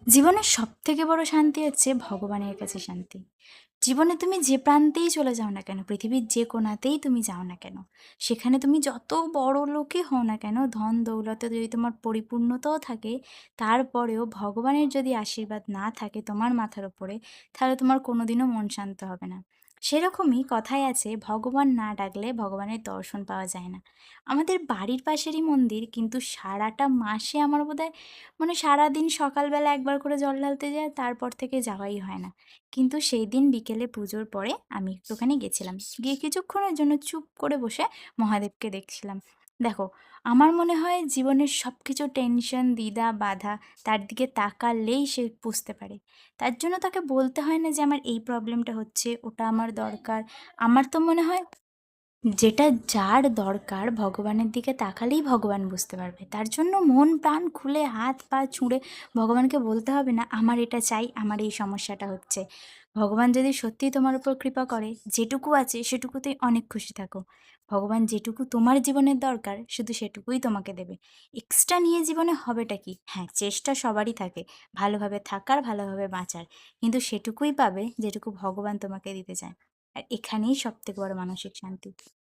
জীবনের সবথেকে বড় শান্তি হচ্ছে ভগবানের কাছে শান্তি। জীবনে তুমি যে প্রান্তেই চলে যাও না কেন, পৃথিবীর যে কোণাতেই তুমি যাও না কেন, সেখানে তুমি যত বড়লোকই হও না কেন, ধন দৌলতে যদি তোমার পরিপূর্ণতাও থাকে, তারপরেও ভগবানের যদি আশীর্বাদ না থাকে তোমার মাথার উপরে, তাহলে তোমার কোনোদিনও মন শান্ত হবে না। সেরকমই কথায় আছে, ভগবান না ডাকলে ভগবানের দর্শন পাওয়া যায় না। আমাদের বাড়ির পাশেরই মন্দির, কিন্তু সারাটা মাসে আমার বোধহয় সারাদিন সকালবেলা একবার করে জল ঢালতে যায়, তারপর থেকে যাওয়াই হয় না। কিন্তু সেই দিন বিকেলে পুজোর পরে আমি একটুখানি গেছিলাম। গিয়ে কিছুক্ষণের জন্য চুপ করে বসে মহাদেবকে দেখছিলাম। দেখো, আমার মনে হয় জীবনের সবকিছু টেনশন, দ্বিধা, বাধা তার দিকে তাকালেই সে বুঝতে পারে। তার জন্য তাকে বলতে হয় না যে আমার এই প্রবলেমটা হচ্ছে, ওটা আমার দরকার। আমার তো মনে হয় যেটা যার দরকার ভগবানের দিকে তাকালেই ভগবান বুঝতে পারবে। তার জন্য মন প্রাণ খুলে হাত পা ছুঁড়ে ভগবানকে বলতে হবে না আমার এটা চাই, আমার এই সমস্যাটা হচ্ছে। ভগবান যদি সত্যিই তোমার উপর কৃপা করে, যেটুকু আছে সেটুকুতেই অনেক খুশি থাকো। ভগবান যেটুকু তোমার জীবনের দরকার শুধু সেটুকুই তোমাকে দেবে। এক্সট্রা নিয়ে জীবনে হবেটা কি? হ্যাঁ, চেষ্টা সবারই থাকে ভালোভাবে থাকার, ভালোভাবে বাঁচার। কিন্তু সেটুকুই পাবে যেটুকু ভগবান তোমাকে দিতে চায়। আর এখানেই সবথেকে বড় মানসিক শান্তি।